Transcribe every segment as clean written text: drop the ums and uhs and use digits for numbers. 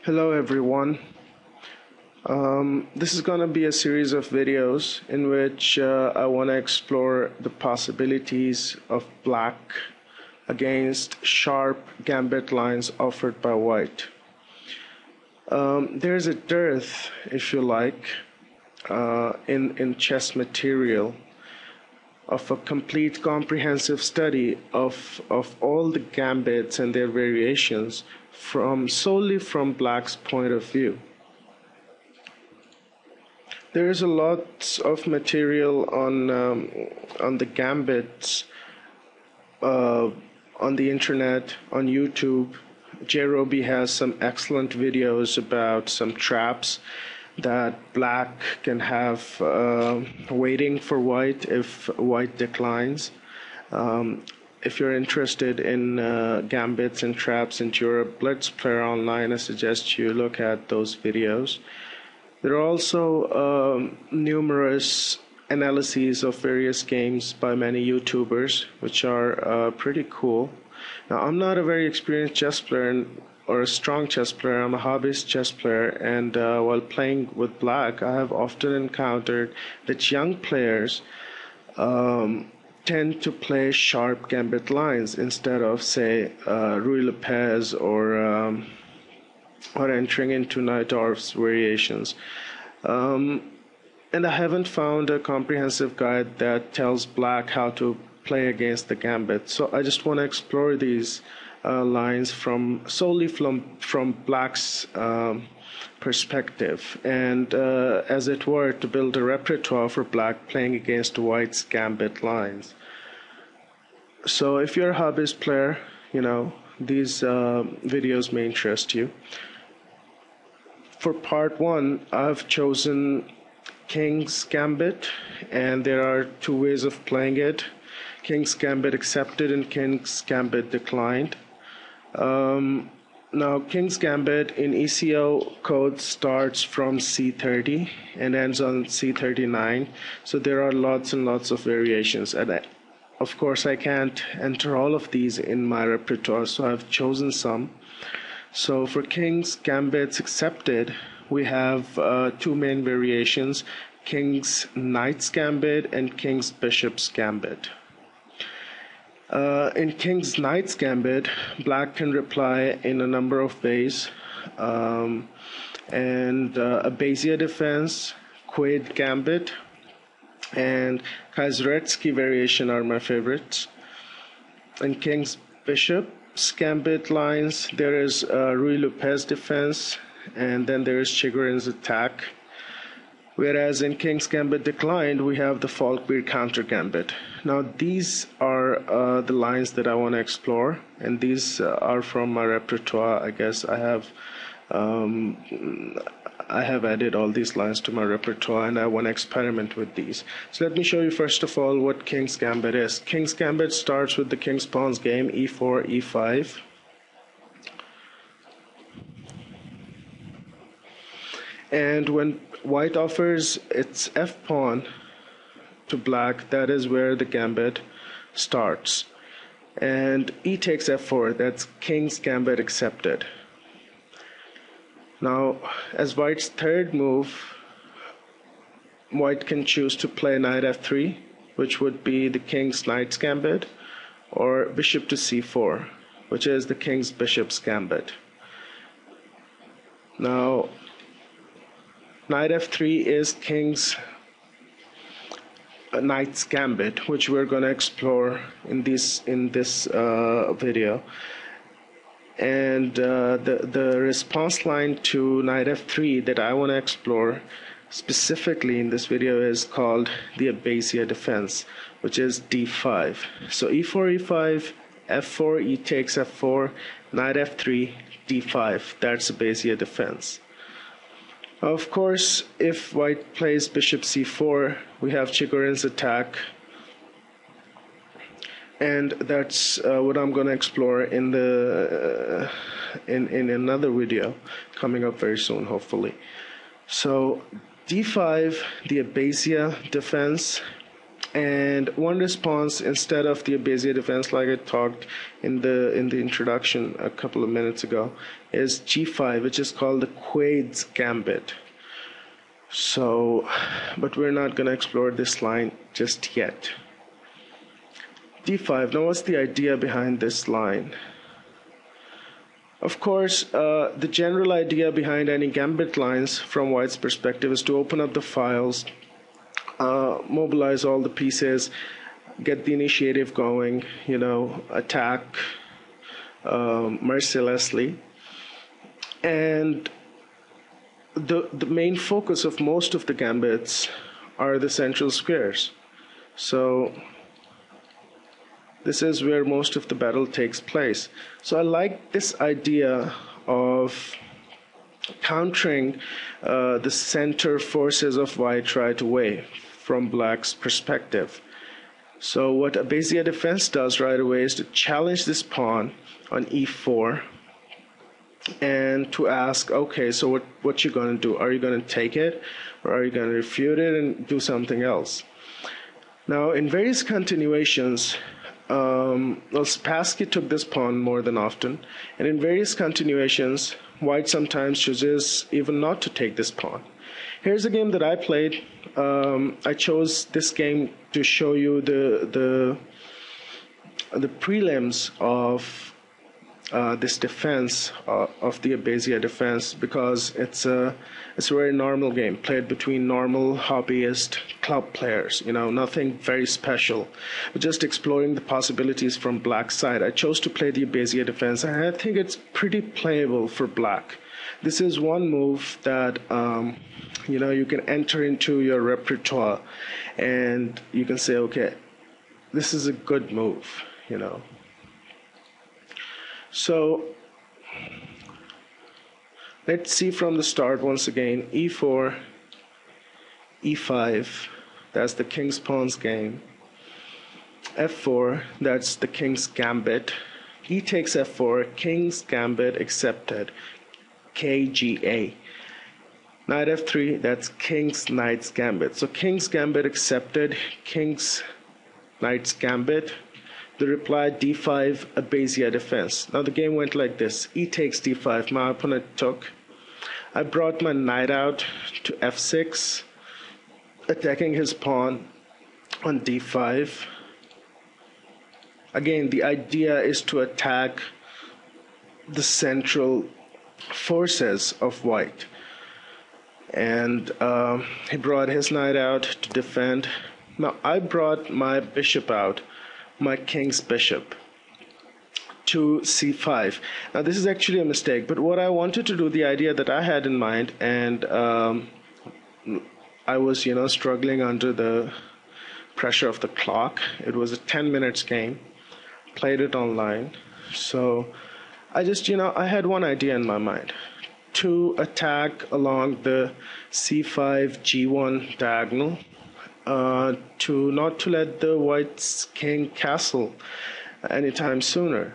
Hello everyone. This is going to be a series of videos in which I want to explore the possibilities of black against sharp gambit lines offered by white. There's a dearth, if you like, in chess material of a complete comprehensive study of all the gambits and their variations solely from black's point of view. There is a lot of material on the gambits on the internet, on YouTube. J-Roby has some excellent videos about some traps that black can have waiting for white if white declines. If you're interested in gambits and traps into your Blitz player online, I suggest you look at those videos. There are also numerous analyses of various games by many YouTubers, which are pretty cool. Now, I'm not a very experienced chess player or a strong chess player. I'm a hobbyist chess player, and while playing with black, I have often encountered that young players tend to play sharp gambit lines instead of, say, Ruy Lopez or entering into Najdorf's variations. And I haven't found a comprehensive guide that tells black how to play against the gambit. So I just want to explore these lines solely from black's perspective, and as it were, to build a repertoire for black playing against white's gambit lines. So if you're a hobbyist player, these videos may interest you. For part one, I've chosen King's Gambit, and there are two ways of playing it: King's Gambit accepted and King's Gambit declined. Now, King's Gambit in ECO code starts from C30 and ends on C39, so there are lots and lots of variations. And of course, I can't enter all of these in my repertoire, so I've chosen some. So for King's Gambits accepted, we have two main variations: King's Knight's Gambit and King's Bishop's Gambit. In King's Knight's Gambit, black can reply in a number of ways, and Abbazia Defence, Quaid Gambit, and Kaiseretsky variation are my favorites. In King's Bishop's Gambit lines, there is Ruy Lopez Defense, and then there is Chigorin's Attack. Whereas in King's Gambit declined, we have the Falkbeer Counter Gambit. Now, these are the lines that I want to explore, and these are from my repertoire. I guess I have added all these lines to my repertoire, and I want to experiment with these. So let me show you first of all what King's Gambit is. King's Gambit starts with the King's Pawns game, E4, E5. And when white offers its f-pawn to black, that is where the gambit starts. And e takes f4, that's King's Gambit accepted. Now, as white's third move, white can choose to play knight f3, which would be the King's Knight's Gambit, or bishop to c4, which is the King's Bishop's Gambit. Now, knight f3 is King's Knight's Gambit, which we're going to explore in this video. And the response line to knight f3 that I want to explore specifically in this video is called the Abbazia Defence, which is d5. So e4, e5, f4, e takes f4, knight f3, d5. That's Abbazia Defence. Of course, if white plays bishop c4, we have Chigorin's Attack, and that's what I'm going to explore in another video coming up very soon, hopefully. So d5, the Abbazia Defense, And one response, instead of the Abbazia defense, like I talked in the introduction a couple of minutes ago, is g5, which is called the Quaid's Gambit. So, but we're not going to explore this line just yet. d5. Now, what's the idea behind this line? Of course, the general idea behind any gambit lines from White's perspective is to open up the files, mobilize all the pieces, get the initiative going, attack mercilessly. And the main focus of most of the gambits are the central squares. So this is where most of the battle takes place. So I like this idea of countering the center forces of White right away from Black's perspective. So what Abbazia Defense does right away is to challenge this pawn on e4 and to ask, okay, so what you going to do? Are you going to take it, or are you going to refute it and do something else? Now, in various continuations, Spassky took this pawn more than often, and in various continuations, White sometimes chooses even not to take this pawn. Here's a game that I played. I chose this game to show you the prelims of this defense of the Abbazia defense, because it's a very normal game played between normal hobbyist club players. Nothing very special, but just exploring the possibilities from Black's side. I chose to play the Abbazia defense, and I think it's pretty playable for Black. This is one move that you can enter into your repertoire, and you can say, okay, this is a good move. So let's see from the start once again. e4, e5, that's the king's pawns game. f4, that's the king's gambit. E takes f4, king's gambit accepted. KGA. Knight f3, that's king's knight's gambit. So king's gambit accepted, king's knight's gambit. The reply, d5, Abbazia defense. Now the game went like this. E takes d5, my opponent took. I brought my knight out to f6, attacking his pawn on d5. Again, the idea is to attack the central forces of White. And he brought his knight out to defend. Now I brought my bishop out, my king's bishop, to c5. Now this is actually a mistake, but what I wanted to do, the idea that I had in mind, and I was struggling under the pressure of the clock. It was a 10 minutes game, played it online. So I just I had one idea in my mind, to attack along the c5 g1 diagonal, to not to let the White's king castle anytime sooner,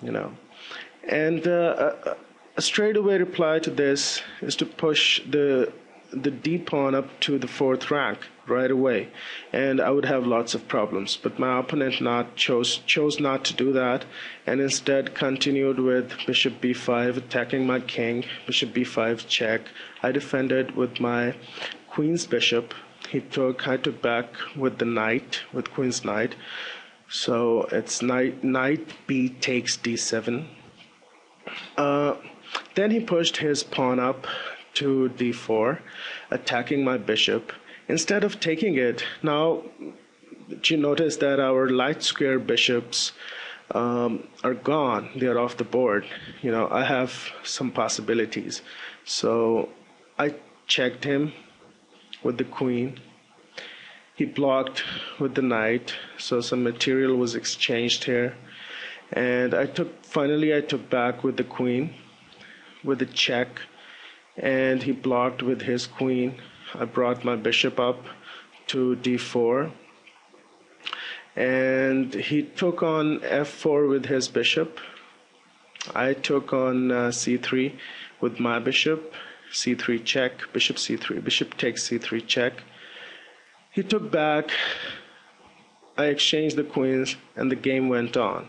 And a straightaway reply to this is to push the d pawn up to the 4th rank right away, and I would have lots of problems. But my opponent chose not to do that, and instead continued with bishop b5, attacking my king. Bishop b5 check. I defended with my queen's bishop. I took back with the knight, with queen's knight. So it's knight b takes d7. Then he pushed his pawn up to d4, attacking my bishop. Instead of taking it, now you notice that our light square bishops are gone. They are off the board. I have some possibilities. So I checked him with the queen. He blocked with the knight, so some material was exchanged here. And finally I took back with the queen, with a check, and he blocked with his queen. I brought my bishop up to d4, and he took on f4 with his bishop. I took on c3 with my bishop, c3 check, bishop c3, bishop takes c3 check. He took back I exchanged the queens, and the game went on.